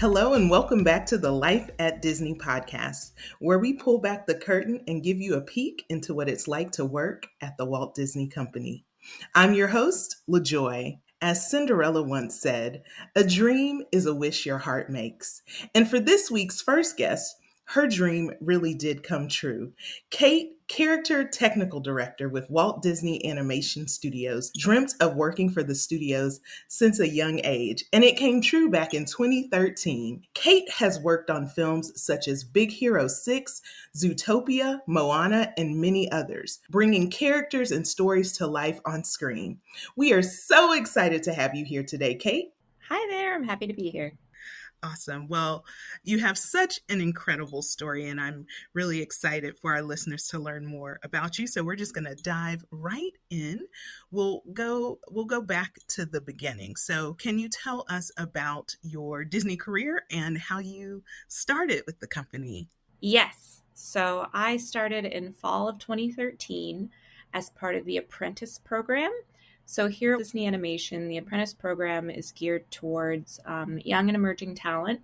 Hello, and welcome back to the Life at Disney podcast, where we pull back the curtain and give you a peek into what it's like to work at the Walt Disney Company. I'm your host, LaJoy. As Cinderella once said, a dream is a wish your heart makes. And for this week's first guest, her dream really did come true. Kate, character technical director with Walt Disney Animation Studios, dreamt of working for the studios since a young age, and it came true back in 2013. Kate has worked on films such as Big Hero 6, Zootopia, Moana, and many others, bringing characters and stories to life on screen. We are so excited to have you here today, Kate. Hi there, I'm happy to be here. Awesome. Well, you have such an incredible story, and I'm really excited for our listeners to learn more about you. So we're just going to dive right in. We'll go back to the beginning. So can you tell us about your Disney career and how you started with the company? Yes. So I started in fall of 2013 as part of the Apprentice program. So here at Disney Animation, the Apprentice program is geared towards young and emerging talent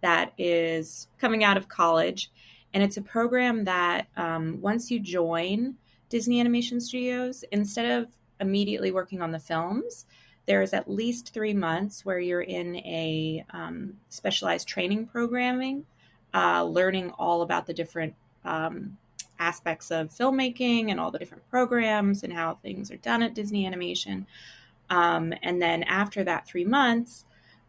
that is coming out of college. And it's a program that once you join Disney Animation Studios, instead of immediately working on the films, there is at least 3 months where you're in a specialized training programming, learning all about the different aspects of filmmaking and all the different programs and how things are done at Disney Animation. And then after that 3 months,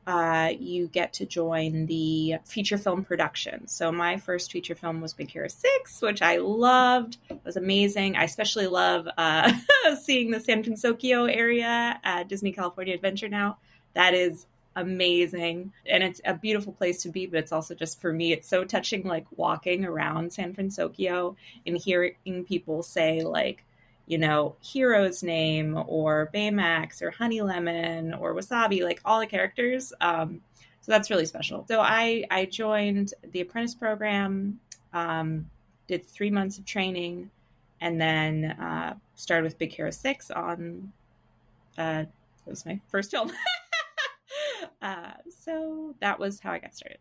you get to join the feature film production. So my first feature film was Big Hero 6, which I loved. It was amazing. I especially love seeing the San Francisco area at Disney California Adventure now. That is amazing. And it's a beautiful place to be, but it's also just, for me, it's so touching, like walking around San Francisco and hearing people say, like, you know, Hero's name or Baymax or Honey Lemon or Wasabi, like all the characters. So that's really special. So I joined the Apprentice program, did 3 months of training, and then started with Big Hero 6 on, it was my first film. So that was how I got started.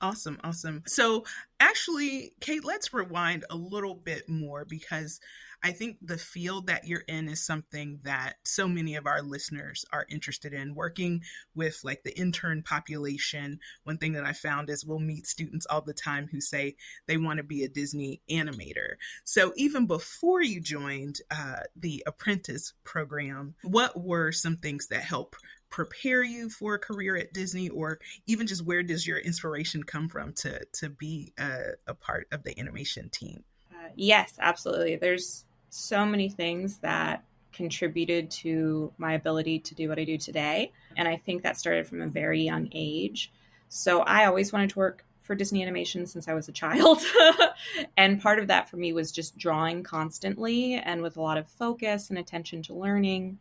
Awesome. So actually, Kate, let's rewind a little bit more, because I think the field that you're in is something that so many of our listeners are interested in. Working with like the intern population, one thing that I found is we'll meet students all the time who say they want to be a Disney animator. So even before you joined the Apprentice program, what were some things that help prepare you for a career at Disney, or even just where does your inspiration come from to be a part of the animation team? Yes, absolutely. There's so many things that contributed to my ability to do what I do today. And I think that started from a very young age. So I always wanted to work for Disney Animation since I was a child. And part of that for me was just drawing constantly and with a lot of focus and attention to learning.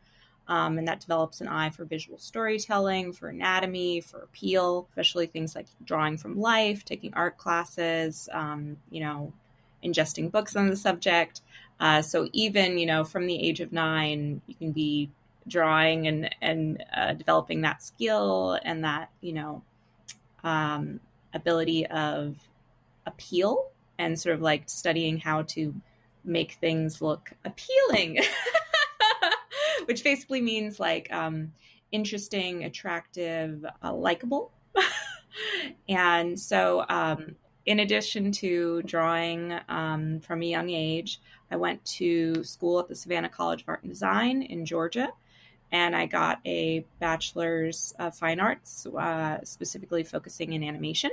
And that develops an eye for visual storytelling, for anatomy, for appeal, especially things like drawing from life, taking art classes, ingesting books on the subject. So even, from the age of 9, you can be drawing and developing that skill and that, ability of appeal and sort of like studying how to make things look appealing. Which basically means like interesting, attractive, likable. And so in addition to drawing from a young age, I went to school at the Savannah College of Art and Design in Georgia. And I got a bachelor's of fine arts, specifically focusing in animation.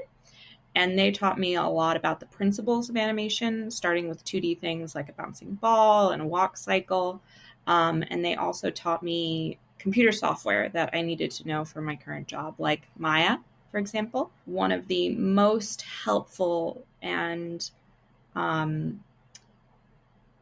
And they taught me a lot about the principles of animation, starting with 2D things like a bouncing ball and a walk cycle. And they also taught me computer software that I needed to know for my current job, like Maya, for example. One of the most helpful and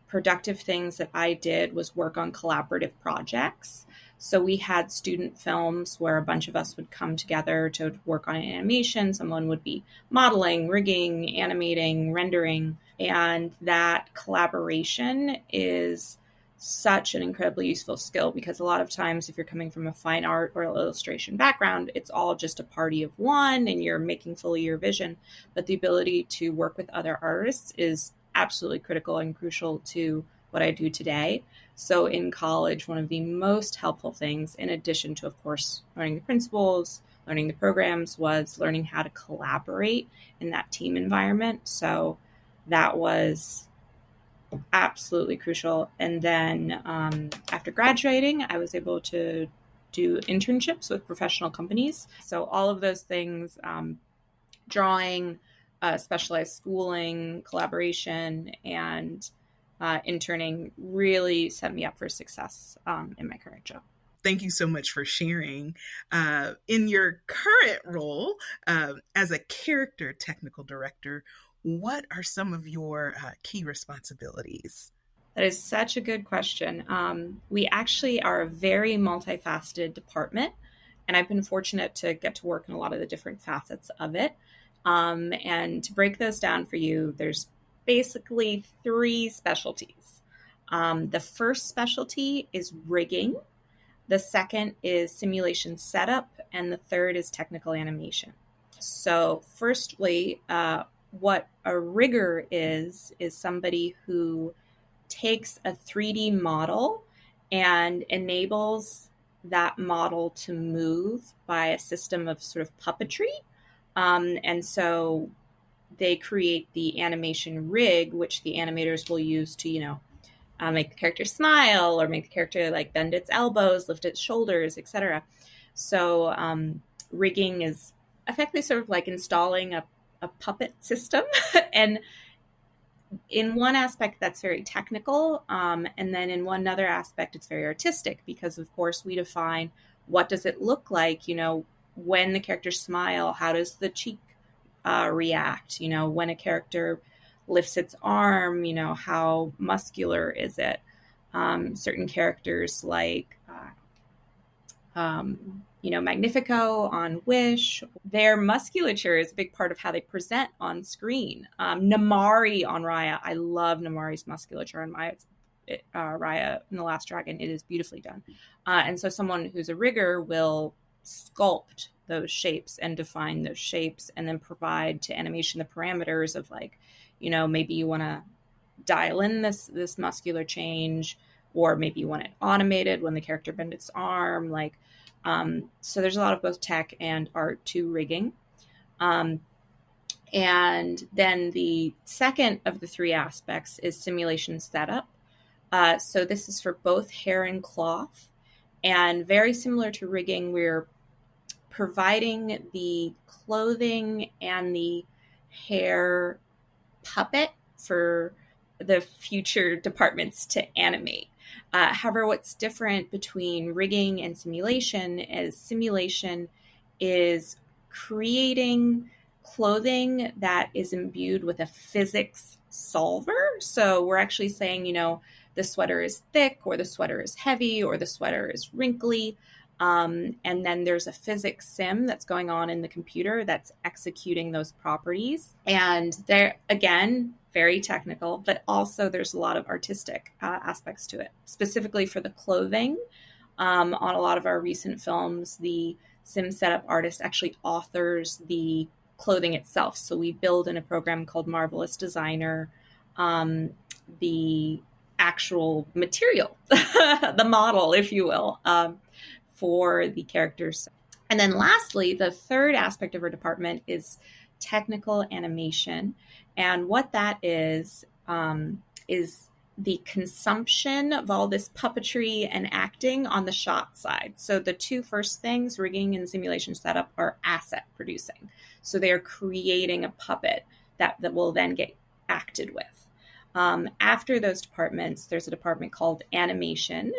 productive things that I did was work on collaborative projects. So we had student films where a bunch of us would come together to work on an animation. Someone would be modeling, rigging, animating, rendering. And that collaboration is such an incredibly useful skill, because a lot of times if you're coming from a fine art or illustration background, it's all just a party of one and you're making fully your vision. But the ability to work with other artists is absolutely critical and crucial to what I do today. So in college, one of the most helpful things, in addition to, of course, learning the principles, learning the programs, was learning how to collaborate in that team environment. So that was absolutely crucial. And then after graduating, I was able to do internships with professional companies. So all of those things, drawing, specialized schooling, collaboration, and interning really set me up for success in my current job. Thank you so much for sharing. In your current role as a character technical director, what are some of your key responsibilities? That is such a good question. We actually are a very multifaceted department, and I've been fortunate to get to work in a lot of the different facets of it. And to break those down for you, there's basically 3 specialties. The first specialty is rigging. The second is simulation setup, and the third is technical animation. So firstly, what a rigger is somebody who takes a 3D model and enables that model to move by a system of sort of puppetry. And so they create the animation rig, which the animators will use to, make the character smile or make the character like bend its elbows, lift its shoulders, etc. So rigging is effectively sort of like installing a puppet system. And in one aspect, that's very technical. And then in one other aspect, it's very artistic, because of course we define what does it look like, when the characters smile, how does the cheek react, when a character lifts its arm, how muscular is it? Certain characters like Magnifico on Wish, their musculature is a big part of how they present on screen. Namaari on Raya, I love Namaari's musculature on Raya in The Last Dragon. It is beautifully done. And so someone who's a rigger will sculpt those shapes and define those shapes, and then provide to animation the parameters of maybe you want to dial in this muscular change, or maybe you want it automated when the character bends its arm, so there's a lot of both tech and art to rigging. And then the second of the 3 aspects is simulation setup. So this is for both hair and cloth. And very similar to rigging, we're providing the clothing and the hair puppet for the future departments to animate. However, what's different between rigging and simulation is creating clothing that is imbued with a physics solver. So we're actually saying, the sweater is thick, or the sweater is heavy, or the sweater is wrinkly. And then there's a physics sim that's going on in the computer that's executing those properties. And they're, again, very technical, but also there's a lot of artistic aspects to it. Specifically for the clothing, on a lot of our recent films, the sim setup artist actually authors the clothing itself. So we build in a program called Marvelous Designer the actual material, the model, if you will, for the characters. And then lastly, the third aspect of our department is technical animation. And what that is the consumption of all this puppetry and acting on the shot side. So the 2 first things, rigging and simulation setup, are asset producing. So they are creating a puppet that will then get acted with. After those departments, there's a department called animation,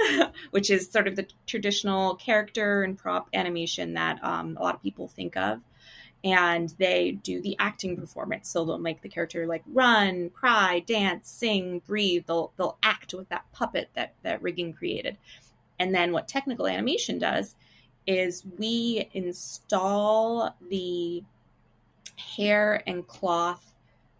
which is sort of the traditional character and prop animation that a lot of people think of. And they do the acting performance. So they'll make the character run, cry, dance, sing, breathe. They'll act with that puppet that rigging created. And then what technical animation does is we install the hair and cloth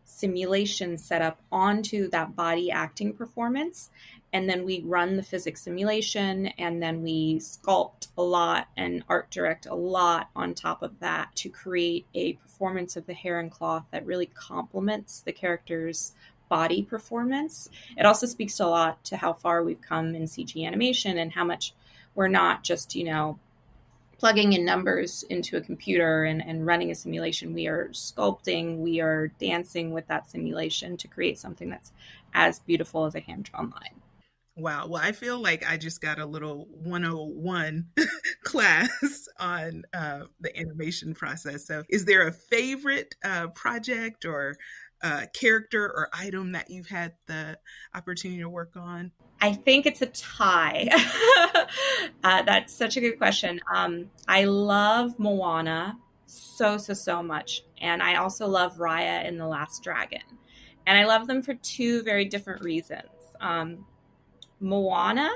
simulation setup onto that body acting performance. And then we run the physics simulation, and then we sculpt a lot and art direct a lot on top of that to create a performance of the hair and cloth that really complements the character's body performance. It also speaks a lot to how far we've come in CG animation and how much we're not just, plugging in numbers into a computer and running a simulation. We are sculpting, we are dancing with that simulation to create something that's as beautiful as a hand-drawn line. Wow. Well, I feel like I just got a little 101 class on the animation process. So is there a favorite project or character or item that you've had the opportunity to work on? I think it's a tie. That's such a good question. I love Moana so much. And I also love Raya in The Last Dragon. And I love them for two very different reasons. Moana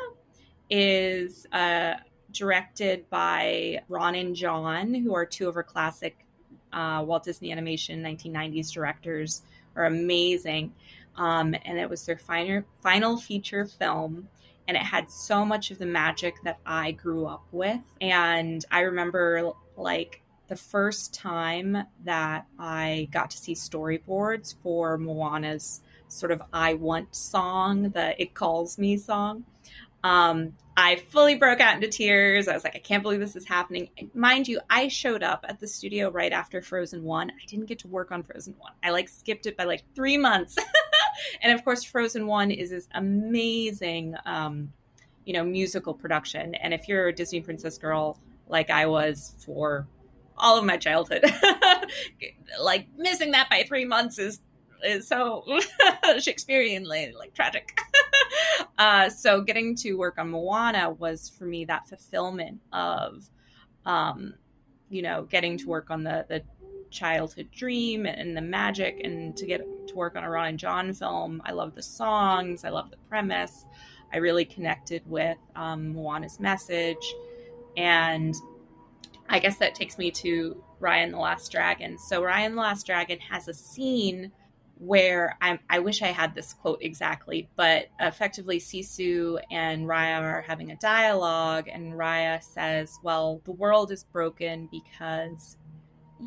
is directed by Ron and John, who are two of our classic Walt Disney Animation 1990s directors, are amazing. And it was their final feature film, and it had so much of the magic that I grew up with. And I remember like the first time that I got to see storyboards for Moana's sort of I Want song, the It Calls Me song. I fully broke out into tears. I was like, I can't believe this is happening. And mind you, I showed up at the studio right after Frozen 1. I didn't get to work on Frozen 1. I skipped it by 3 months. And of course, Frozen 1 is this amazing, musical production. And if you're a Disney princess girl like I was for all of my childhood, missing that by 3 months is so Shakespeareanly tragic. So getting to work on Moana was for me that fulfillment of, getting to work on the childhood dream and the magic, and to get to work on a Ron and John film. I love the songs. I love the premise. I really connected with Moana's message. And I guess that takes me to Raya and the Last Dragon. So Raya and the Last Dragon has a scene where I wish I had this quote exactly, but effectively Sisu and Raya are having a dialogue, and Raya says, well, the world is broken because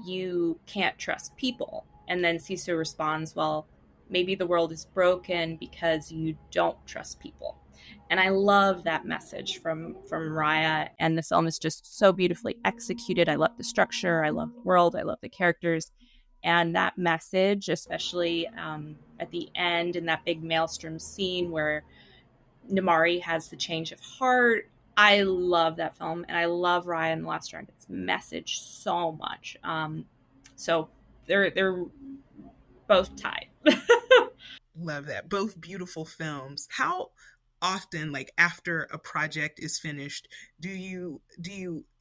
you can't trust people. And then Sisu responds, well, maybe the world is broken because you don't trust people. And I love that message from Raya. And the film is just so beautifully executed. I love the structure. I love the world. I love the characters. And that message, especially at the end in that big maelstrom scene where Namaari has the change of heart, I love that film. And I love Raya and the Last Dragon's message so much. So they're both tied. Love that. Both beautiful films. How often, after a project is finished, do you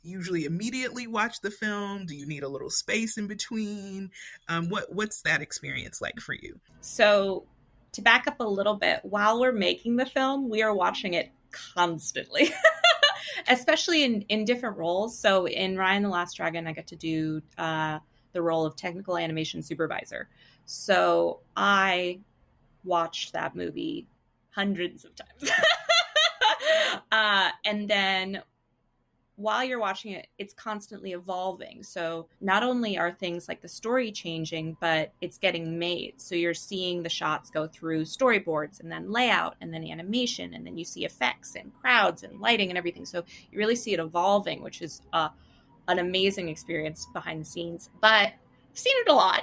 usually immediately watch the film? Do you need a little space in between? What's that experience like for you? So to back up a little bit, while we're making the film, we are watching it constantly, especially in different roles. So in Raya and the Last Dragon, I got to do the role of technical animation supervisor. So I watched that movie hundreds of times. And then while you're watching it, it's constantly evolving. So not only are things like the story changing, but it's getting made. So you're seeing the shots go through storyboards and then layout and then animation, and then you see effects and crowds and lighting and everything. So you really see it evolving, which is an amazing experience behind the scenes. But I've seen it a lot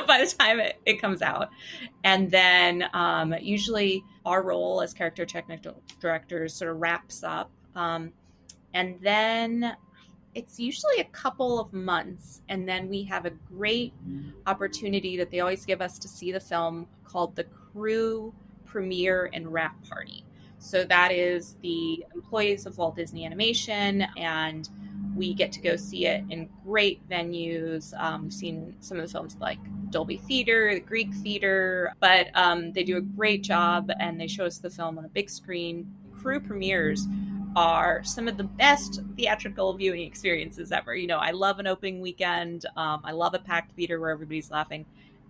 by the time it comes out. And then usually our role as character technical directors sort of wraps up. And then it's usually a couple of months. And then we have a great opportunity that they always give us to see the film called the crew premiere and wrap party. So that is the employees of Walt Disney Animation, and we get to go see it in great venues. We've seen some of the films like Dolby Theater, the Greek Theater, but they do a great job, and they show us the film on a big screen. Crew premieres are some of the best theatrical viewing experiences ever. I love an opening weekend. I love a packed theater where everybody's laughing,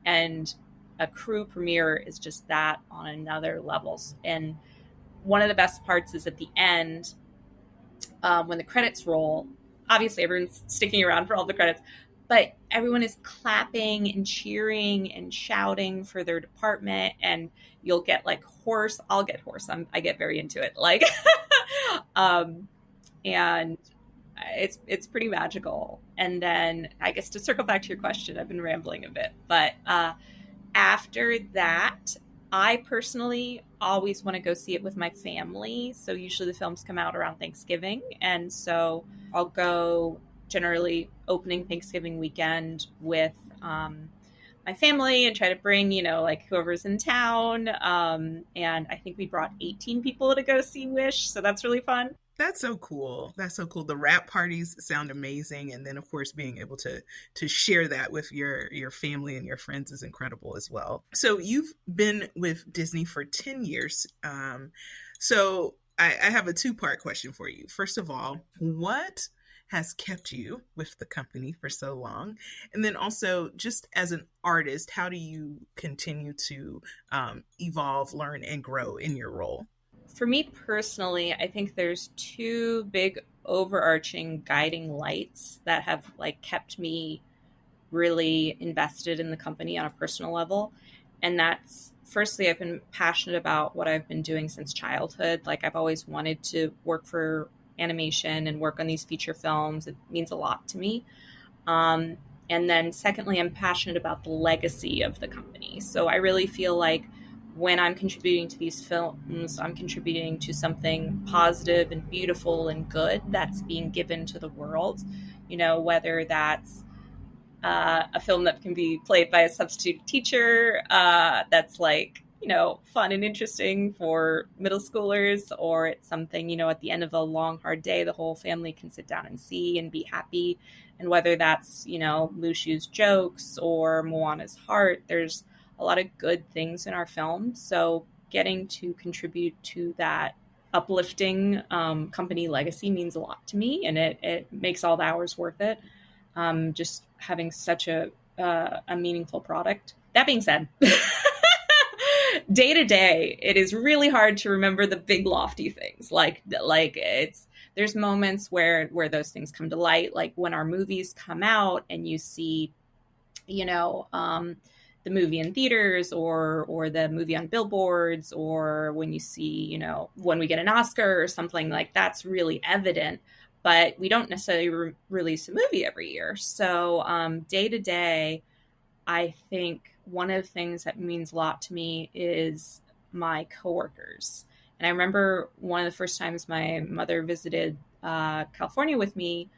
and a crew premiere is just that on another level. And one of the best parts is at the end, when the credits roll. Obviously, everyone's sticking around for all the credits, but everyone is clapping and cheering and shouting for their department. And you'll get like hoarse. I'll get hoarse. I get very into it. Like, and it's pretty magical. And then I guess to circle back to your question, I've been rambling a bit, but after that, I personally always want to go see it with my family. So usually the films come out around Thanksgiving. And so I'll go generally opening Thanksgiving weekend with my family and try to bring, like whoever's in town. And I think we brought 18 people to go see Wish. So that's really fun. That's so cool. That's so cool. The wrap parties sound amazing, and then of course being able to share that with your family and your friends is incredible as well. So you've been with Disney for 10 years. So I have a two-part question for you. First of all, what has kept you with the company for so long? And then also, just as an artist, how do you continue to evolve, learn, and grow in your role? For me personally, I think there's two big overarching guiding lights that have like kept me really invested in the company on a personal level. And that's, firstly, I've been passionate about what I've been doing since childhood. Like, I've always wanted to work for animation and work on these feature films. It means a lot to me. And then secondly, I'm passionate about the legacy of the company. So I really feel like when I'm contributing to these films, I'm contributing to something positive and beautiful and good that's being given to the world, whether that's a film that can be played by a substitute teacher that's like, fun and interesting for middle schoolers, or it's something, at the end of a long, hard day, the whole family can sit down and see and be happy. And whether that's, Mushu's jokes or Moana's heart, there's a lot of good things in our film. So getting to contribute to that uplifting company legacy means a lot to me, and it makes all the hours worth it. Just having such a meaningful product. That being said, day to day, it is really hard to remember the big lofty things. Like there's moments where those things come to light, like when our movies come out and you see, the movie in theaters or the movie on billboards, or when you see, when we get an Oscar or something, like that's really evident. But we don't necessarily release a movie every year. So day to day, I think one of the things that means a lot to me is my coworkers. And I remember one of the first times my mother visited California with me,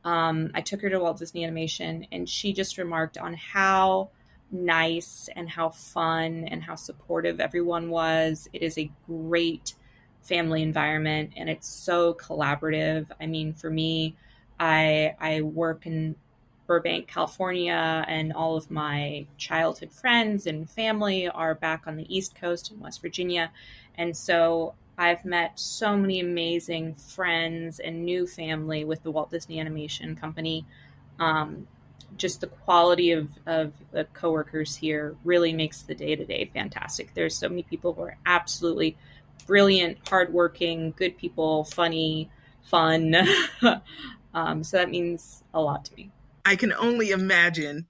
I took her to Walt Disney Animation, and she just remarked on how nice and how fun and how supportive everyone was. It is a great family environment, and it's so collaborative. I mean, for me, I work in Burbank, California, and all of my childhood friends and family are back on the East Coast in West Virginia. And so I've met so many amazing friends and new family with the Walt Disney Animation Company. Just the quality of the coworkers here really makes the day-to-day fantastic. There's so many people who are absolutely brilliant, hardworking, good people, funny, fun. So that means a lot to me. I can only imagine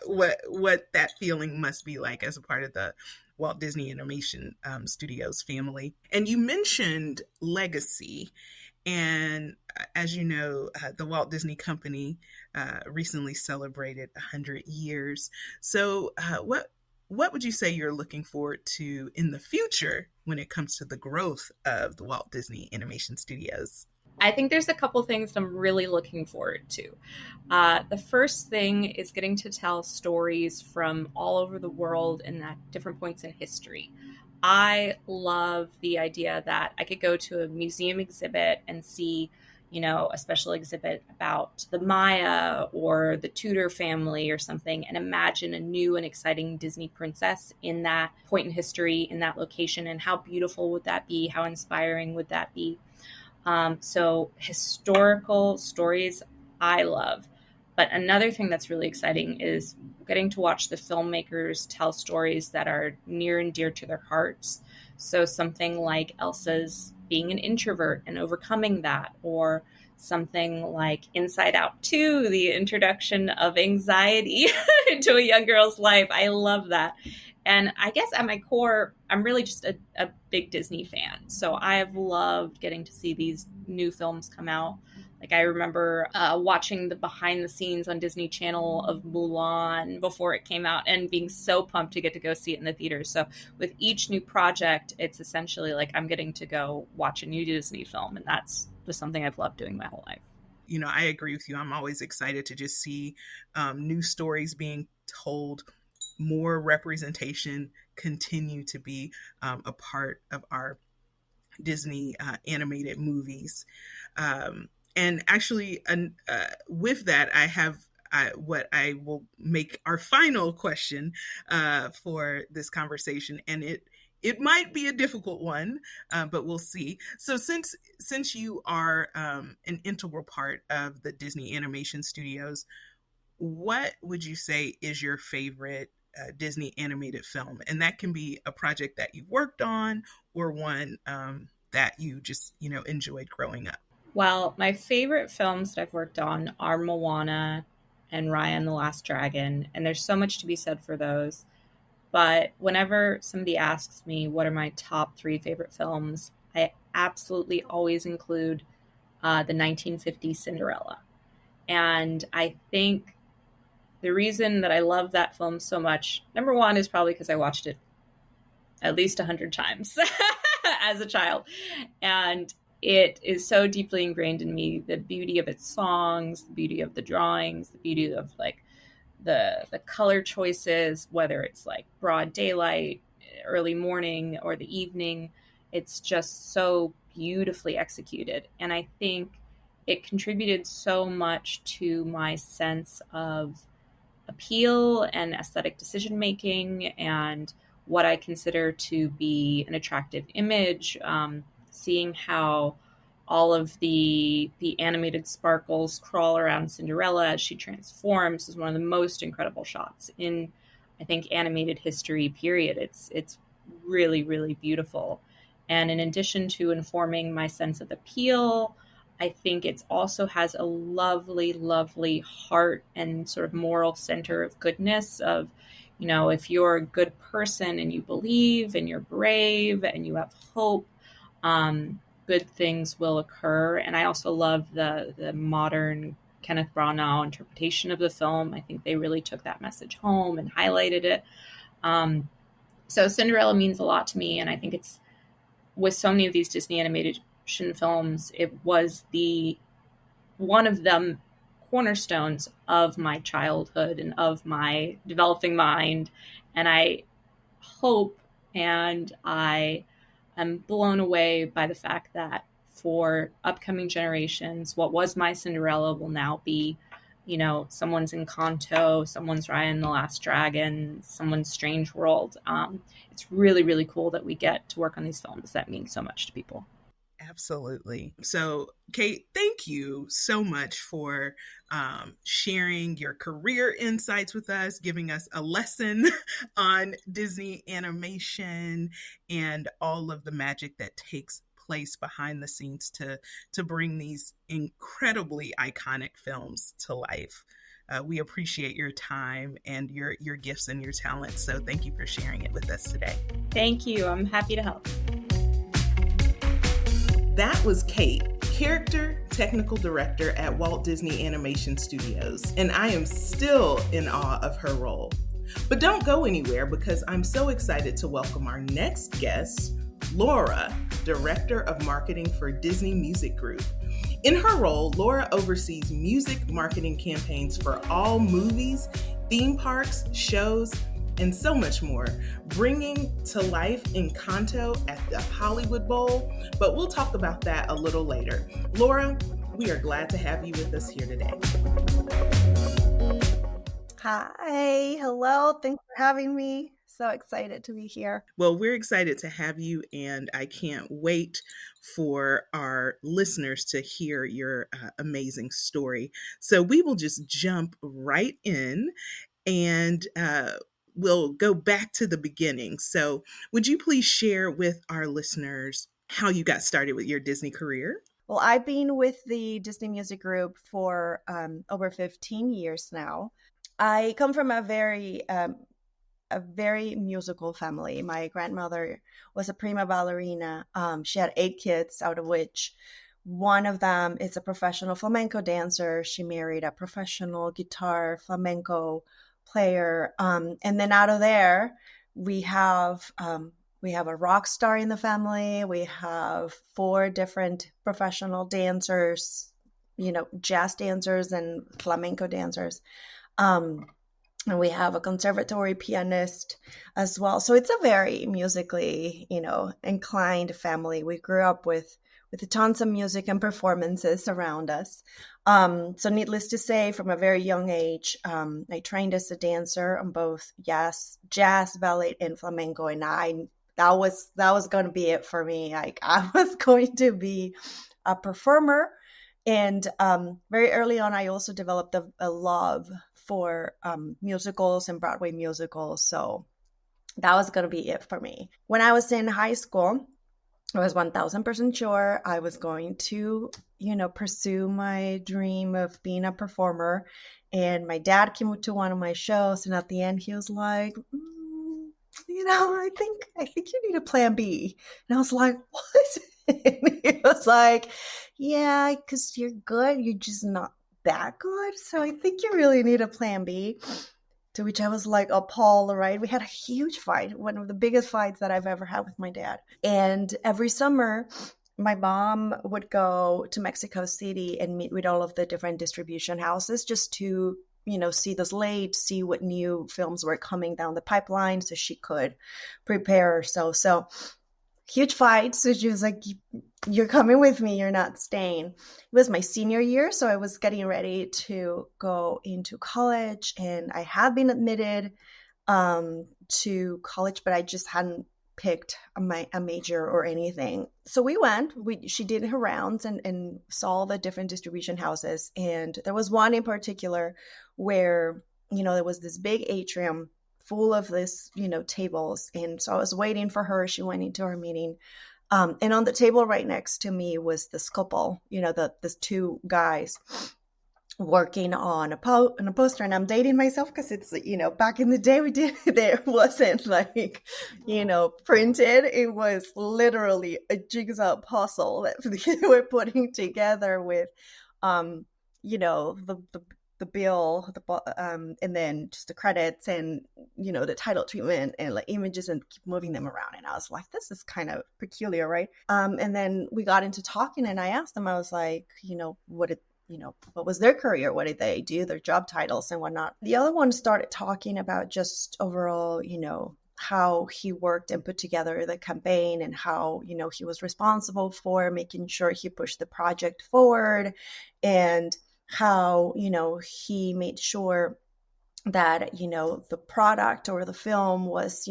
what that feeling must be like as a part of the Walt Disney Animation Studios family. And you mentioned legacy. And as you know, the Walt Disney Company recently celebrated 100 years. So what would you say you're looking forward to in the future when it comes to the growth of the Walt Disney Animation Studios? I think there's a couple things I'm really looking forward to. The first thing is getting to tell stories from all over the world and at different points in history. I love the idea that I could go to a museum exhibit and see, a special exhibit about the Maya or the Tudor family or something, and imagine a new and exciting Disney princess in that point in history, in that location. And how beautiful would that be? How inspiring would that be? So historical stories I love. But another thing that's really exciting is getting to watch the filmmakers tell stories that are near and dear to their hearts. So something like Elsa's being an introvert and overcoming that, or something like Inside Out 2, the introduction of anxiety into a young girl's life. I love that. And I guess at my core, I'm really just a big Disney fan. So I have loved getting to see these new films come out. Like I remember watching the behind the scenes on Disney Channel of Mulan before it came out and being so pumped to get to go see it in the theaters. So with each new project, it's essentially like I'm getting to go watch a new Disney film. And that's just something I've loved doing my whole life. You know, I agree with you. I'm always excited to just see new stories being told, more representation continue to be a part of our Disney animated movies. And actually, with that, I have what I will make our final question for this conversation, and it might be a difficult one, but we'll see. So since you are an integral part of the Disney Animation Studios, what would you say is your favorite Disney animated film? And that can be a project that you've worked on or one that you just, enjoyed growing up. Well, my favorite films that I've worked on are Moana and Raya and the Last Dragon, and there's so much to be said for those. But whenever somebody asks me what are my top 3 favorite films, I absolutely always include the 1950s Cinderella. And I think the reason that I love that film so much, number one, is probably because I watched it at least 100 times as a child. And it is so deeply ingrained in me, the beauty of its songs, the beauty of the drawings, the beauty of like the color choices, whether it's like broad daylight, early morning, or the evening. It's just so beautifully executed. And I think it contributed so much to my sense of appeal and aesthetic decision making and what I consider to be an attractive image. Seeing how all of the animated sparkles crawl around Cinderella as she transforms is one of the most incredible shots in, I think, animated history, period. It's really, really beautiful. And in addition to informing my sense of appeal, I think it also has a lovely, lovely heart and sort of moral center of goodness of, if you're a good person and you believe and you're brave and you have hope, good things will occur. And I also love the modern Kenneth Branagh interpretation of the film. I think they really took that message home and highlighted it. So Cinderella means a lot to me. And I think it's, with so many of these Disney animated films, it was one of the cornerstones of my childhood and of my developing mind. And I hope and I am blown away by the fact that for upcoming generations, what was my Cinderella will now be, someone's Encanto, someone's Raya and the Last Dragon, someone's Strange World. It's really, really cool that we get to work on these films that mean so much to people. Absolutely. So, Kate, thank you so much for sharing your career insights with us, giving us a lesson on Disney animation and all of the magic that takes place behind the scenes to bring these incredibly iconic films to life. We appreciate your time and your gifts and your talents. So thank you for sharing it with us today. Thank you. I'm happy to help. That was Kate, Character Technical Director at Walt Disney Animation Studios, and I am still in awe of her role. But don't go anywhere because I'm so excited to welcome our next guest, Laura, Director of Marketing for Disney Music Group. In her role, Laura oversees music marketing campaigns for all movies, theme parks, shows, and so much more, bringing to life Encanto at the Hollywood Bowl, but we'll talk about that a little later. Laura, we are glad to have you with us here today. Hi, hello, thanks for having me. So excited to be here. Well, we're excited to have you, and I can't wait for our listeners to hear your amazing story. So we will just jump right in. And we'll go back to the beginning. So, would you please share with our listeners how you got started with your Disney career? Well, I've been with the Disney Music Group for over 15 years now. I come from a very musical family. My grandmother was a prima ballerina. She had 8 kids, out of which one of them is a professional flamenco dancer. She married a professional guitar flamenco player. And then out of there, we have a rock star in the family. We have 4 different professional dancers, jazz dancers and flamenco dancers. And we have a conservatory pianist as well. So it's a very musically, inclined family. We grew up with tons of music and performances around us. So needless to say, from a very young age, I trained as a dancer on both jazz, ballet, and flamenco. And that was going to be it for me. Like, I was going to be a performer. And very early on, I also developed a love for musicals and Broadway musicals. So that was going to be it for me. When I was in high school, I was 1000% sure I was going to, pursue my dream of being a performer. And my dad came to one of my shows, and at the end, he was like, I think you need a plan B. And I was like, what? And he was like, yeah, because you're good. You're just not that good. So I think you really need a plan B. To which I was like appalled, right? We had a huge fight, one of the biggest fights that I've ever had with my dad. And every summer, my mom would go to Mexico City and meet with all of the different distribution houses just to, see the slate, see what new films were coming down the pipeline so she could prepare herself. So huge fight. So she was like, you're coming with me. You're not staying. It was my senior year. So I was getting ready to go into college, and I had been admitted to college, but I just hadn't picked a major or anything. So we went, she did her rounds and saw the different distribution houses. And there was one in particular where, there was this big atrium full of this, tables. And so I was waiting for her. She went into her meeting. And on the table right next to me was this couple, the 2 guys working on a poster. And I'm dating myself because it's, back in the day there wasn't like, printed. It was literally a jigsaw puzzle that they were putting together with, the bill, and then just the credits and, the title treatment and like images, and keep moving them around. And I was like, this is kind of peculiar, right? And then we got into talking, and I asked them, I was like, what was their career? What did they do? Their job titles and whatnot. The other one started talking about just overall, how he worked and put together the campaign, and how, he was responsible for making sure he pushed the project forward, and how, he made sure that, the product or the film was,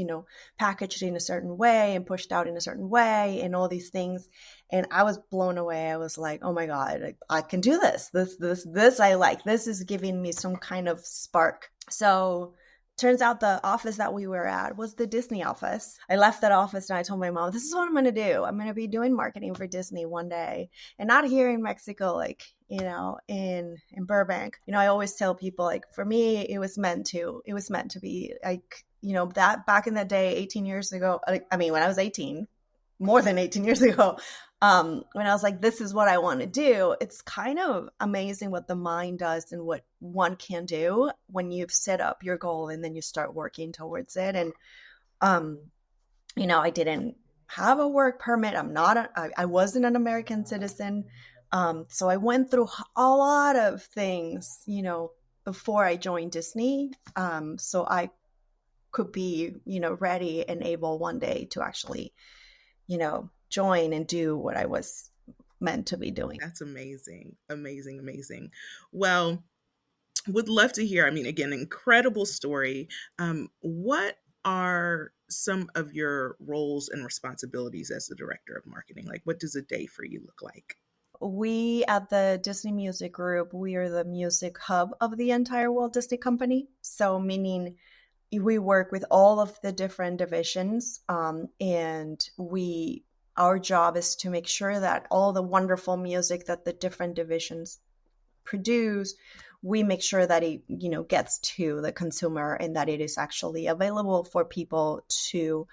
packaged in a certain way and pushed out in a certain way and all these things. And I was blown away. I was like, oh my God, I can do this. This I like. This is giving me some kind of spark. So turns out the office that we were at was the Disney office. I left that office and I told my mom, this is what I'm going to do. I'm going to be doing marketing for Disney one day, and not here in Mexico, like, in Burbank. I always tell people, like, for me, it was meant to be like, that back in the day, 18 years ago, when I was 18, more than 18 years ago, when I was like, this is what I want to do. It's kind of amazing what the mind does and what one can do when you've set up your goal and then you start working towards it. And, I didn't have a work permit. I wasn't an American citizen. So I went through a lot of things, before I joined Disney. So I could be, ready and able one day to actually, join and do what I was meant to be doing. That's amazing. Amazing, amazing. Well, would love to hear, again, incredible story. What are some of your roles and responsibilities as the director of marketing? Like, what does a day for you look like? We at the Disney Music Group, we are the music hub of the entire Walt Disney Company. So meaning we work with all of the different divisions, and our job is to make sure that all the wonderful music that the different divisions produce, we make sure that it, gets to the consumer and that it is actually available for people to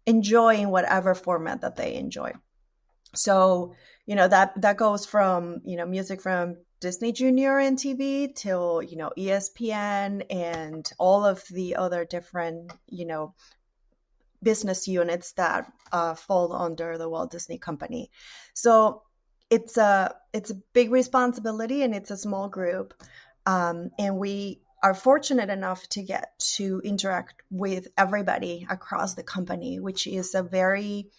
enjoy in whatever format that they enjoy. So, that goes from, music from Disney Junior and TV till, ESPN and all of the other different, business units that fall under the Walt Disney Company. So it's a big responsibility, and it's a small group. And we are fortunate enough to get to interact with everybody across the company, which is a very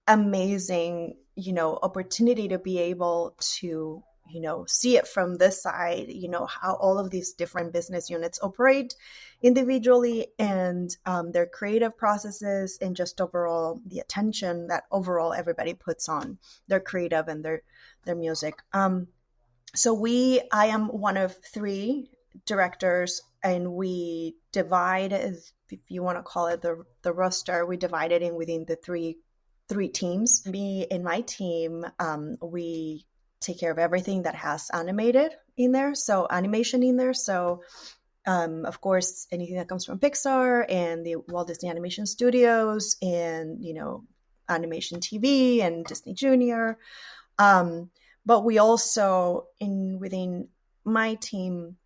amazing, opportunity to be able to, see it from this side, how all of these different business units operate individually, and their creative processes, and just overall the attention that overall everybody puts on their creative and their music. So I am one of 3 directors, and we divide, if you want to call it the roster, we divide it in within the three teams. Me and my team, we take care of everything that has animation in there. So, of course, anything that comes from Pixar and the Walt Disney Animation Studios, and, animation TV and Disney Junior. But we also, within my team,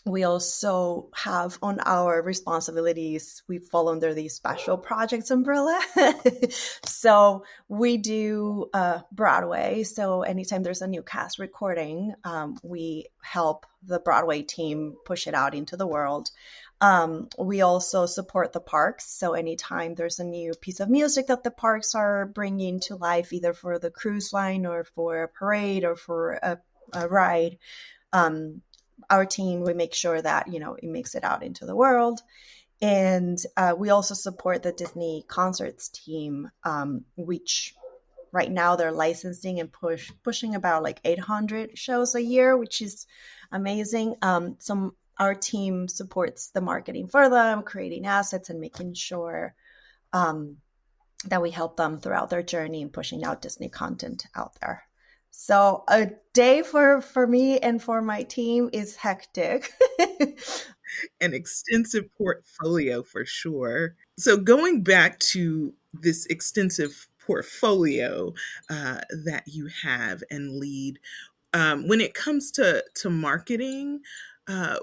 we also have on our responsibilities, we fall under the special projects umbrella. So we do Broadway. So anytime there's a new cast recording, we help the Broadway team push it out into the world. We also support the parks. So anytime there's a new piece of music that the parks are bringing to life, either for the cruise line or for a parade or for a ride, our team, we make sure that, it makes it out into the world. And we also support the Disney Concerts team, which right now they're licensing and pushing about like 800 shows a year, which is amazing. Our team supports the marketing for them, creating assets and making sure that we help them throughout their journey and pushing out Disney content out there. So a day for me and for my team is hectic. An extensive portfolio for sure. So going back to this extensive portfolio that you have and lead, when it comes to marketing,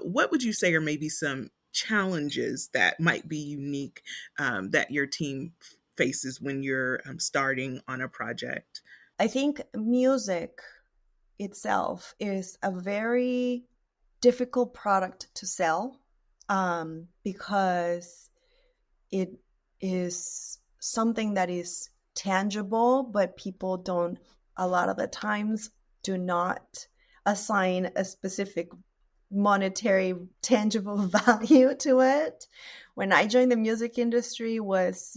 what would you say are maybe some challenges that might be unique that your team faces when you're starting on a project? I think music itself is a very difficult product to sell, because it is something that is tangible, but people don't, a lot of the times, do not assign a specific monetary tangible value to it. When I joined the music industry was,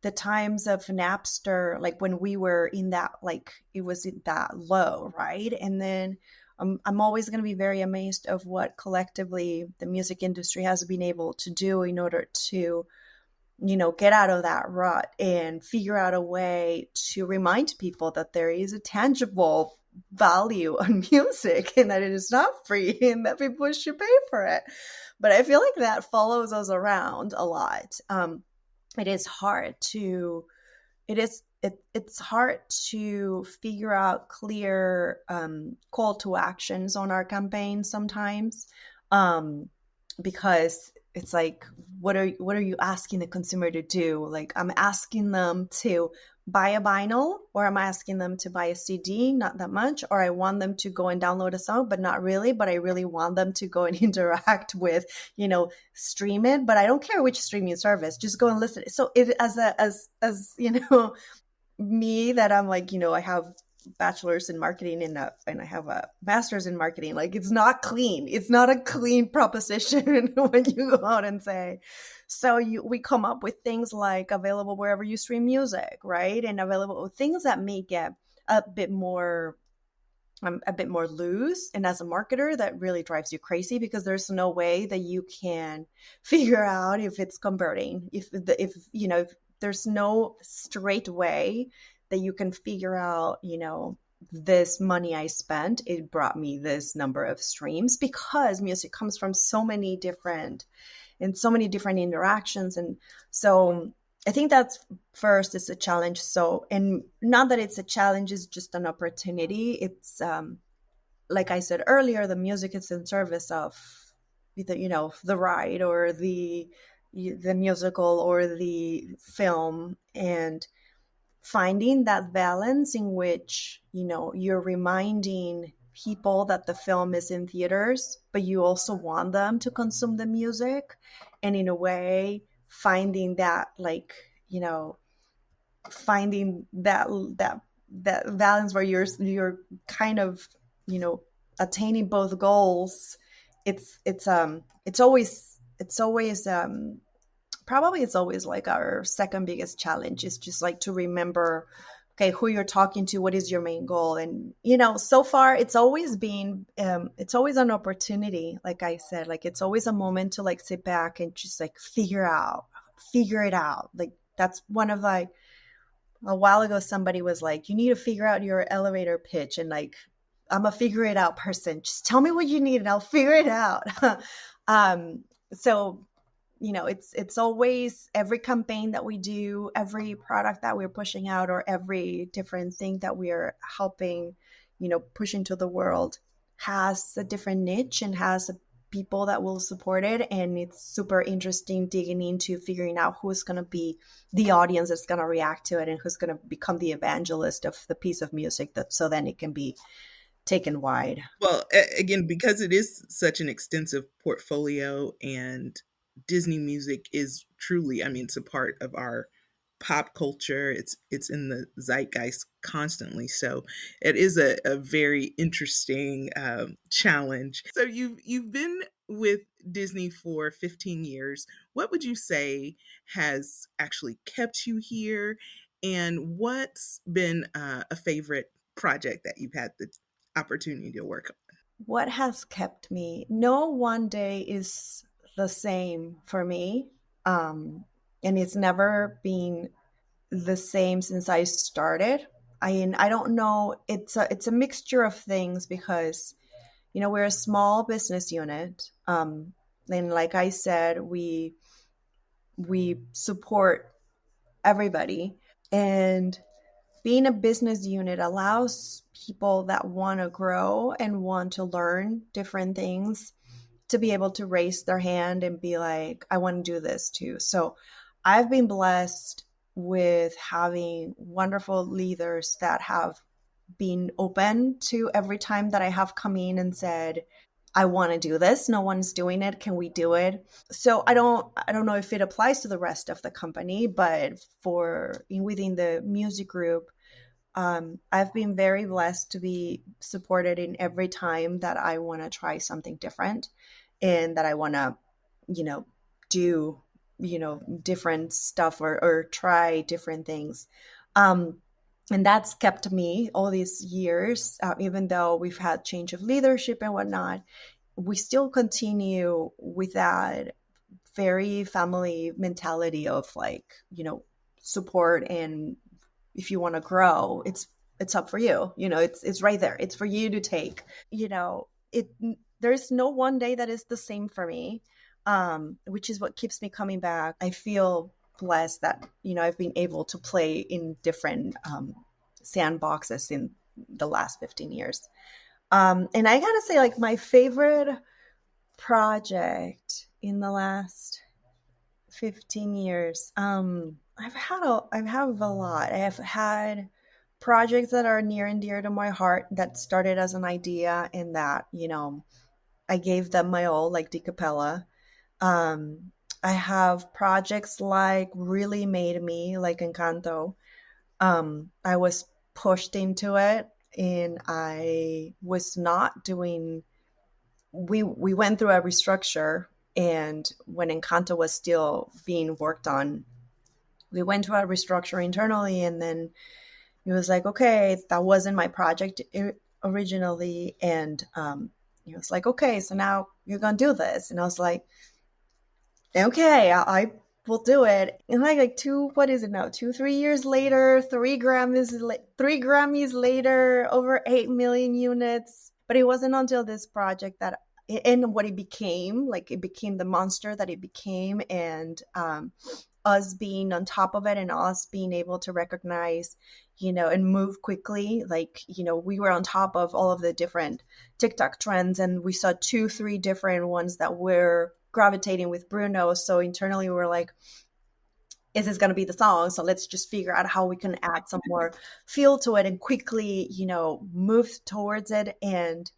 the times of Napster, like when we were in that, like it was that low, right? And then I'm always going to be very amazed of what collectively the music industry has been able to do in order to, get out of that rut and figure out a way to remind people that there is a tangible value on music and that it is not free and that people should pay for it. But I feel like that follows us around a lot. It's hard to figure out clear call to actions on our campaigns sometimes, because it's like, what are you asking the consumer to do? Like, I'm asking them to buy a vinyl, or I'm asking them to buy a CD, not that much, or I want them to go and download a song, but not really, but I really want them to go and interact with, stream it, but I don't care which streaming service, just go and listen. So it as me, that I'm like, I have bachelor's in marketing and I have a master's in marketing. Like, it's not clean. It's not a clean proposition when you go out and say. So we come up with things like available wherever you stream music, right? And available things that make it a bit more I'm a bit more loose. And as a marketer, that really drives you crazy because there's no way that you can figure out if it's converting. If there's no straight way that you can figure out, this money I spent, it brought me this number of streams, because music comes from so many different interactions. And so I think that's first is a challenge. So, and not that it's a challenge, it's just an opportunity. It's like I said earlier, the music is in service of the ride or the musical or the film, and finding that balance in which, you're reminding people that the film is in theaters, but you also want them to consume the music. And in a way, finding that, finding that balance where you're kind of, attaining both goals. It's always probably it's always like our second biggest challenge, is just like to remember, okay, who you're talking to, what is your main goal. And, so far it's always been, it's always an opportunity. Like I said, like, it's always a moment to like sit back and just like figure it out. Like, that's one of like, a while ago, somebody was like, you need to figure out your elevator pitch. And like, I'm a figure it out person. Just tell me what you need and I'll figure it out. So, it's always, every campaign that we do, every product that we're pushing out, or every different thing that we're helping, push into the world, has a different niche and has people that will support it. And it's super interesting digging into figuring out who's going to be the audience that's going to react to it, and who's going to become the evangelist of the piece of music, that so then it can be taken wide. Well, again, because it is such an extensive portfolio, and Disney music is truly, it's a part of our pop culture. It's in the zeitgeist constantly. So it is a very interesting challenge. So you've been with Disney for 15 years. What would you say has actually kept you here? And what's been a favorite project that you've had the opportunity to work on? What has kept me? No one day is the same for me. And it's never been the same since I started. I don't know. It's a mixture of things, because, we're a small business unit. And like I said, we support everybody, and being a business unit allows people that want to grow and want to learn different things to be able to raise their hand and be like, I want to do this too. So I've been blessed with having wonderful leaders that have been open to every time that I have come in and said, I want to do this. No one's doing it. Can we do it? So I don't know if it applies to the rest of the company, but within the music group, I've been very blessed to be supported in every time that I want to try something different, and that I want to, do, different stuff or try different things. And that's kept me all these years, even though we've had change of leadership and whatnot, we still continue with that very family mentality of like, support. And if you want to grow, it's up for you. It's right there. It's for you to take. There's no one day that is the same for me, which is what keeps me coming back. I feel blessed that, I've been able to play in different sandboxes in the last 15 years. And I gotta say, like, my favorite project in the last 15 years, I've had a lot. I have had projects that are near and dear to my heart that started as an idea, and that, I gave them my all, like Di Capella. I have projects like really made me, like Encanto. I was pushed into it, and I was not doing, we went through a restructure, and when Encanto was still being worked on, we went to a restructure internally, and then it was like, okay, that wasn't my project originally. And he was like, okay, so now you're going to do this. And I was like, okay, I will do it. And like 3 years later, 3 Grammys later, over 8 million units. But it wasn't until this project that, and what it became the monster that it became, and us being on top of it, and us being able to recognize, and move quickly. We were on top of all of the different TikTok trends, and we saw 2-3 different ones that were gravitating with Bruno. So internally we were like, is this going to be the song? So let's just figure out how we can add some more feel to it and quickly, move towards it. And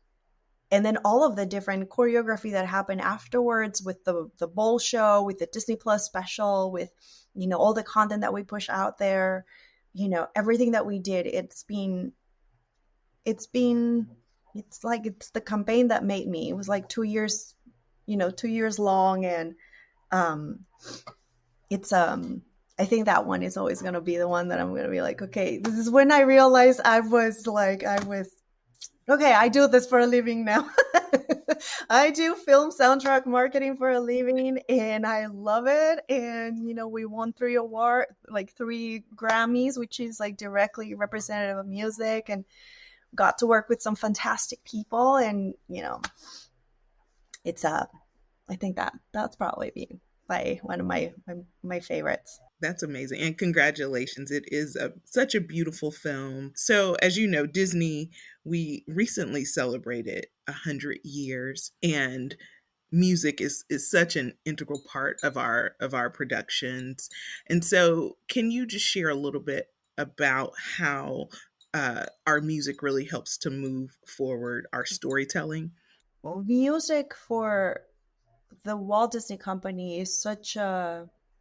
then all of the different choreography that happened afterwards with the bowl show, with the Disney Plus special, with, all the content that we push out there, everything that we did, it's the campaign that made me. It was like 2 years, 2 years long. And I think that one is always going to be the one that I'm going to be like, okay, this is when I realized okay, I do this for a living now. I do film soundtrack marketing for a living, and I love it. And, we won 3 Grammys, which is like directly representative of music, and got to work with some fantastic people. And, it's I think that's probably one of my favorites. That's amazing. And congratulations. It is such a beautiful film. So as you know, Disney, we recently celebrated 100 years, and music is such an integral part of our productions. And so can you just share a little bit about how our music really helps to move forward our storytelling? Well, music for the Walt Disney Company is such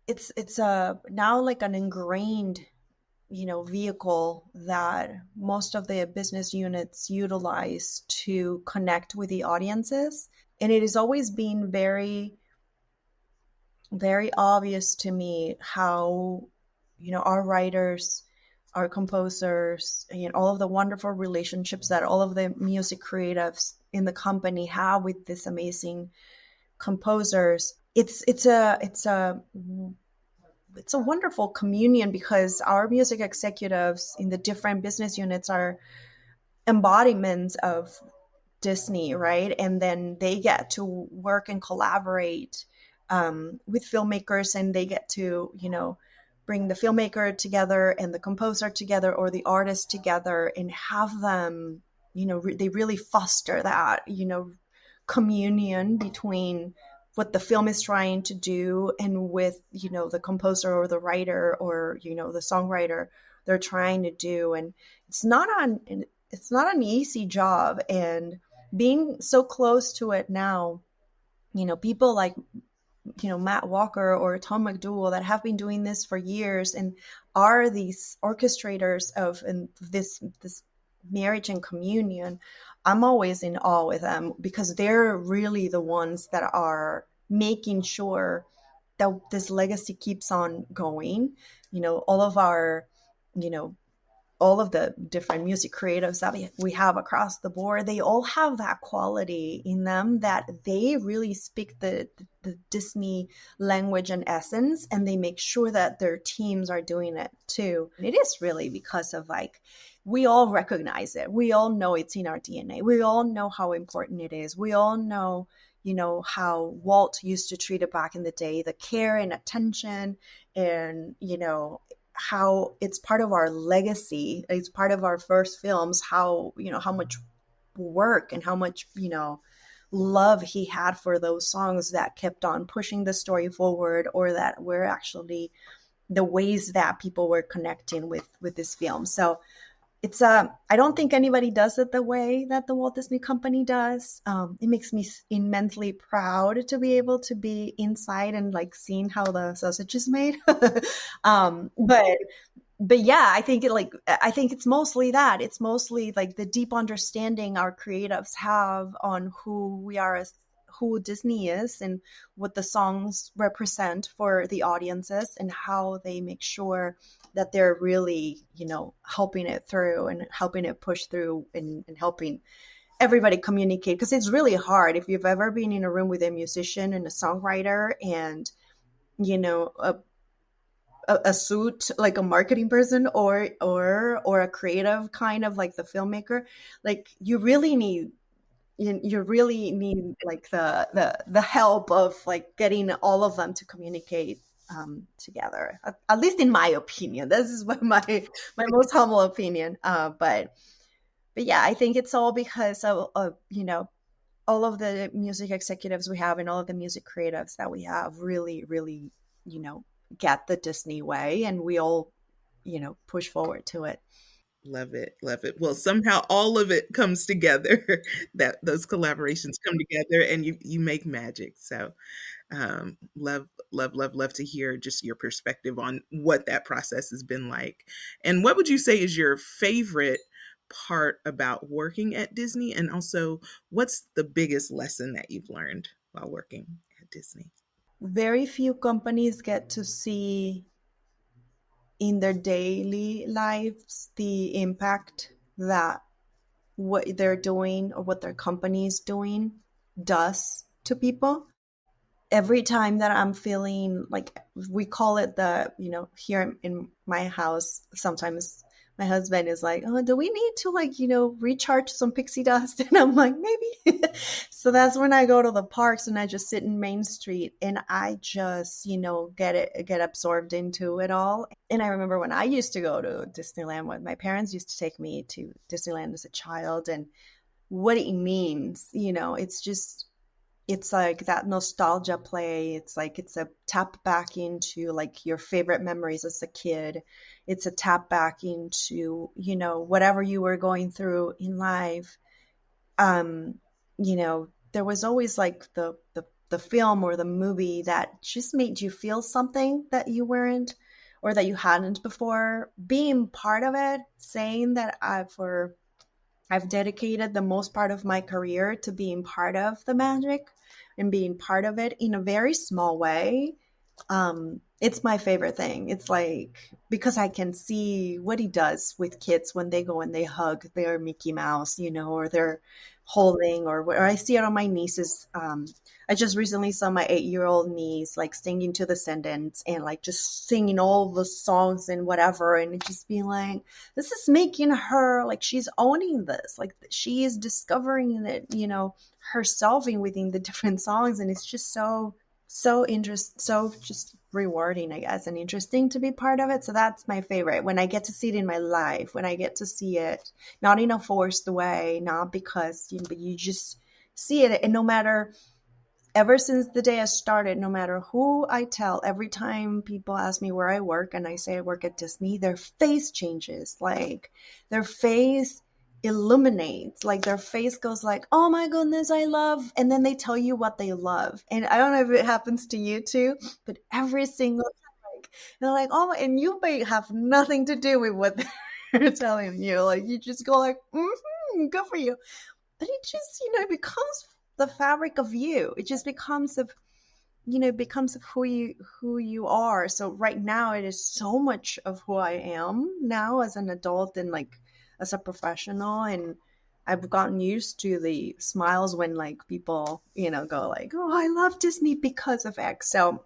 it's now like an ingrained, vehicle that most of the business units utilize to connect with the audiences. And it has always been very, very obvious to me how, our writers, our composers, all of the wonderful relationships that all of the music creatives in the company have with this amazing composers. It's a wonderful communion, because our music executives in the different business units are embodiments of Disney, right? And then they get to work and collaborate with filmmakers, and they get to, bring the filmmaker together and the composer together, or the artist together, and have them, they really foster that, communion between what the film is trying to do and with, the composer or the writer or, the songwriter they're trying to do. And it's not an easy job. And being so close to it now, people like, Matt Walker or Tom McDowell that have been doing this for years and are these orchestrators of this marriage and communion, I'm always in awe with them, because they're really the ones that are making sure that this legacy keeps on going. All of the different music creatives that we have across the board, they all have that quality in them that they really speak the Disney language and essence, and they make sure that their teams are doing it too. It is really because of we all recognize it. We all know it's in our DNA. We all know how important it is. We all know, how Walt used to treat it back in the day, the care and attention, and, how it's part of our legacy. It's part of our first films, how much work and how much, love he had for those songs that kept on pushing the story forward, or that were actually the ways that people were connecting with this film. So it's I don't think anybody does it the way that the Walt Disney Company does. It makes me immensely proud to be able to be inside and seeing how the sausage is made. But yeah, I think it's mostly that. It's mostly the deep understanding our creatives have on who we are as who Disney is and what the songs represent for the audiences and how they make sure that they're really, helping it through and helping it push through and helping everybody communicate. Because it's really hard if you've ever been in a room with a musician and a songwriter and, a suit like a marketing person or a creative kind of like the filmmaker, like you really need like the help of like getting all of them to communicate together, at least in my opinion. This is my most humble opinion, but yeah, I think it's all because of all of the music executives we have and all of the music creatives that we have really get the Disney way, and we all push forward to it. Love it. Love it. Well, somehow all of it comes together, that those collaborations come together and you make magic. So love to hear just your perspective on what that process has been like. And what would you say is your favorite part about working at Disney? And also, what's the biggest lesson that you've learned while working at Disney? Very few companies get to see in their daily lives the impact that what they're doing or what their company is doing does to people. Every time that I'm feeling like, we call it here in my house, sometimes my husband is like, oh, do we need to recharge some pixie dust? And I'm like, maybe. So that's when I go to the parks and I just sit in Main Street and I just, get absorbed into it all. And I remember when I used to go to Disneyland, when my parents used to take me to Disneyland as a child, and what it means, it's like that nostalgia play. It's like it's a tap back into like your favorite memories as a kid. It's a tap back into, whatever you were going through in life. There was always like the film or the movie that just made you feel something that you weren't or that you hadn't before. Being part of it, saying that I've dedicated the most part of my career to being part of the magic and being part of it in a very small way. It's my favorite thing. It's like, because I can see what he does with kids when they go and they hug their Mickey Mouse, or they're holding, or I see it on my nieces. I just recently saw my 8-year-old niece like singing to the Descendants and like just singing all the songs and whatever, and just being like, this is making her like, she's owning this, like she is discovering it, herself in within the different songs, and it's just so just rewarding, I guess, and interesting to be part of it. So that's my favorite, when I get to see it in my life, when I get to see it not in a forced way, not because but you just see it. And no matter, ever since the day I started, no matter who I tell, every time people ask me where I work and I say I work at Disney, their face changes. Like their face illuminates, like their face goes like, oh my goodness, I love, and then they tell you what they love. And I don't know if it happens to you too, but every single time, like, they're like, oh, and you may have nothing to do with what they're telling you. Like you just go like, good for you. But it just, it becomes the fabric of you. It just becomes of, becomes of who you are. So right now it is so much of who I am now as an adult and like as a professional, and I've gotten used to the smiles when like people, go like, oh, I love Disney because of X. So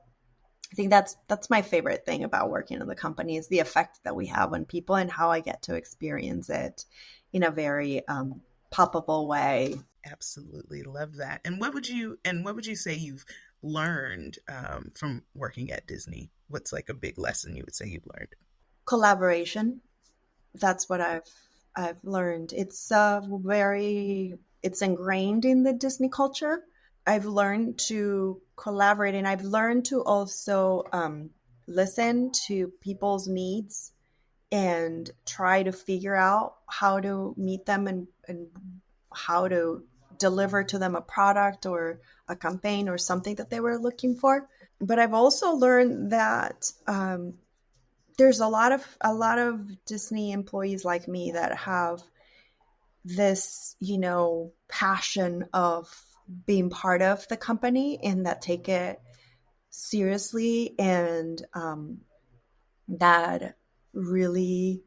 I think that's my favorite thing about working in the company, is the effect that we have on people and how I get to experience it in a very palpable way. Absolutely love that. And what would you say you've learned from working at Disney? What's like a big lesson you would say you've learned? Collaboration. That's what I've learned. It's it's ingrained in the Disney culture. I've learned to collaborate, and I've learned to also listen to people's needs and try to figure out how to meet them and how to deliver to them a product or a campaign or something that they were looking for. But I've also learned that there's a lot of Disney employees like me that have this, passion of being part of the company and that take it seriously, and that really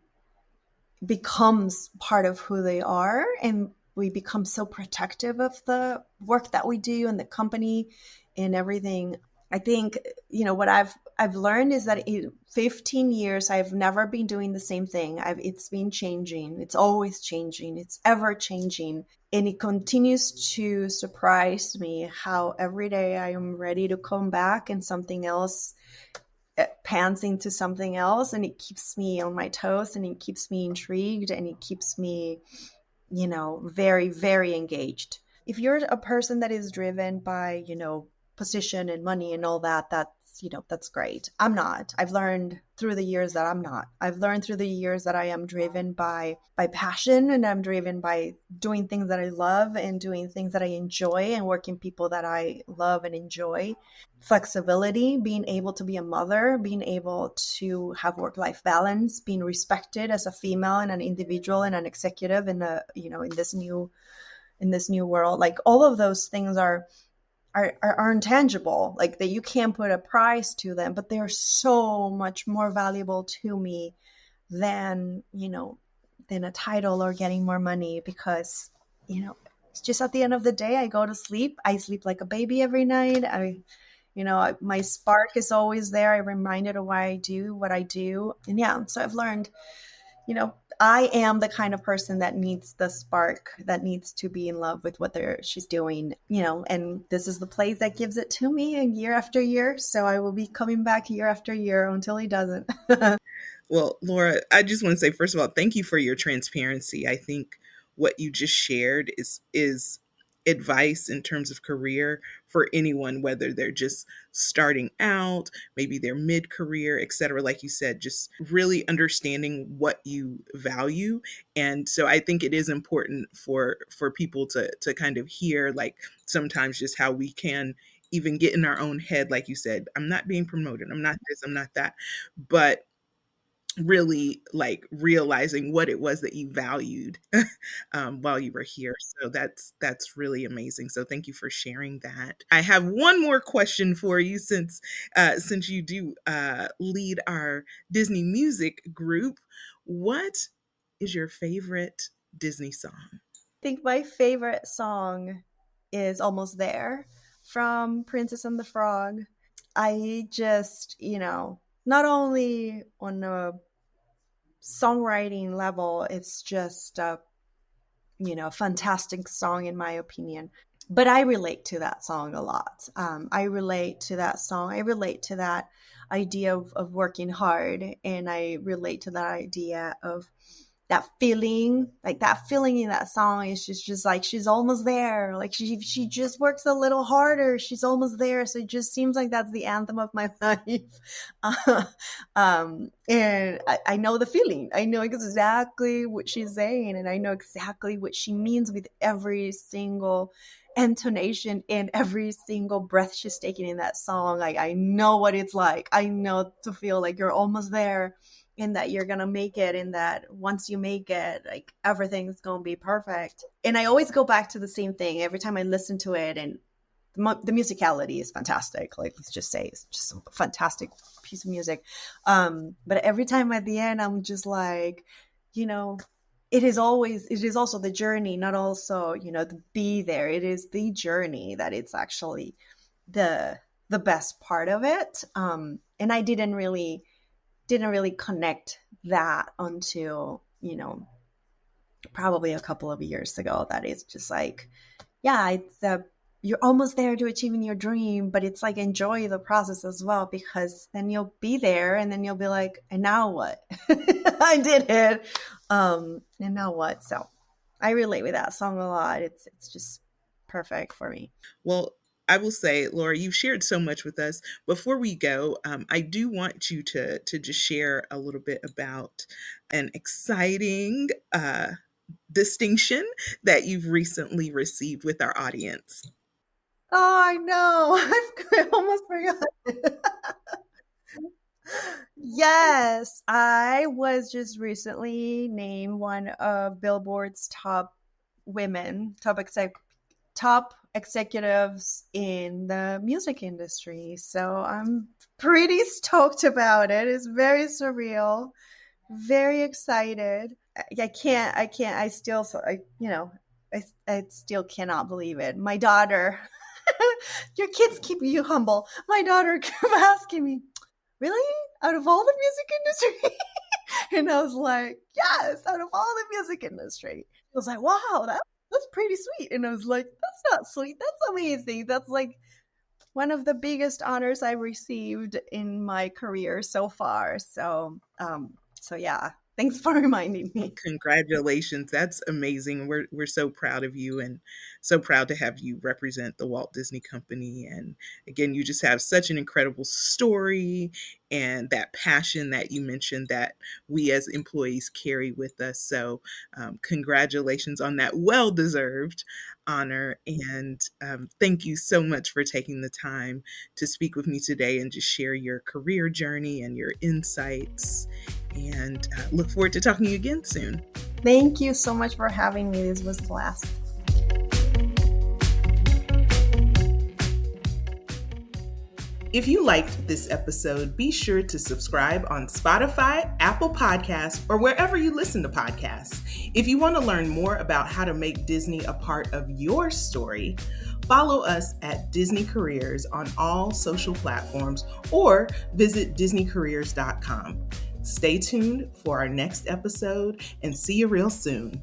becomes part of who they are, and we become so protective of the work that we do and the company and everything. I think, what I've learned is that in 15 years I've never been doing the same thing. It's been changing. It's always changing. It's ever changing, and it continues to surprise me how every day I am ready to come back and something else pans into something else, and it keeps me on my toes, and it keeps me intrigued, and it keeps me, very, very engaged. If you're a person that is driven by, position and money and all that, that's great. I'm not. I've learned through the years that I'm not. I've learned through the years that I am driven by passion, and I'm driven by doing things that I love and doing things that I enjoy and working people that I love and enjoy. Flexibility, being able to be a mother, being able to have work-life balance, being respected as a female and an individual and an executive in this new world. Like, all of those things are intangible, like that you can't put a price to them, but they're so much more valuable to me than a title or getting more money, because it's just at the end of the day, I go to sleep, I sleep like a baby every night. My spark is always there. I'm reminded of why I do what I do. And so I've learned, I am the kind of person that needs the spark, that needs to be in love with what she's doing, and this is the place that gives it to me, and year after year. So I will be coming back year after year until he doesn't. Well, Laura, I just want to say, first of all, thank you for your transparency. I think what you just shared is advice in terms of career for anyone, whether they're just starting out, maybe they're mid-career, et cetera. Like you said, just really understanding what you value. And so I think it is important for people to kind of hear, like, sometimes just how we can even get in our own head. Like you said, I'm not being promoted, I'm not this, I'm not that. But really, like, realizing what it was that you valued while you were here. So that's really amazing. So thank you for sharing that. I have one more question for you, since you do lead our Disney music group. What is your favorite Disney song? I think my favorite song is Almost There from Princess and the Frog. I just, not only on a songwriting level, it's just a fantastic song in my opinion. But I relate to that song a lot. I relate to that song. I relate to that idea of working hard, and I relate to that idea of that feeling, like that feeling in that song is just like she's almost there. Like she just works a little harder, she's almost there. So it just seems like that's the anthem of my life. And I know the feeling. I know exactly what she's saying, and I know exactly what she means with every single intonation and every single breath she's taking in that song. Like, I know what it's like. I know to feel like you're almost there, and that you're gonna make it, and that once you make it, like, everything's gonna be perfect. And I always go back to the same thing every time I listen to it, and the musicality is fantastic. Like, let's just say it's just a fantastic piece of music. But every time at the end, I'm just like, it is also the journey, not also, to be there. It is the journey that it's actually the best part of it. And I didn't really connect that until, probably a couple of years ago, that it's just like, it's you're almost there to achieving your dream, but it's like, enjoy the process as well, because then you'll be there, and then you'll be like, and now what? I did it. And now what? So I relate with that song a lot. It's just perfect for me. Well, I will say, Laura, you've shared so much with us. Before we go, I do want you to just share a little bit about an exciting distinction that you've recently received with our audience. Oh, I know. I almost forgot. Yes, I was just recently named one of Billboard's top top executives in the music industry. So I'm pretty stoked about it. It's very surreal, very excited. I still cannot believe it. My daughter, your kids keep you humble. My daughter kept asking me, really? Out of all the music industry? And I was like, yes, out of all the music industry. I was like, wow, that's pretty sweet. And I was like, that's not sweet. That's amazing. That's like one of the biggest honors I've received in my career so far. So yeah, thanks for reminding me. Congratulations. That's amazing. We're so proud of you and so proud to have you represent the Walt Disney Company. And again, you just have such an incredible story and that passion that you mentioned that we as employees carry with us. So congratulations on that well-deserved honor. And thank you so much for taking the time to speak with me today and just share your career journey and your insights. And look forward to talking to you again soon. Thank you so much for having me. This was a blast. If you liked this episode, be sure to subscribe on Spotify, Apple Podcasts, or wherever you listen to podcasts. If you want to learn more about how to make Disney a part of your story, follow us at Disney Careers on all social platforms or visit DisneyCareers.com. Stay tuned for our next episode and see you real soon.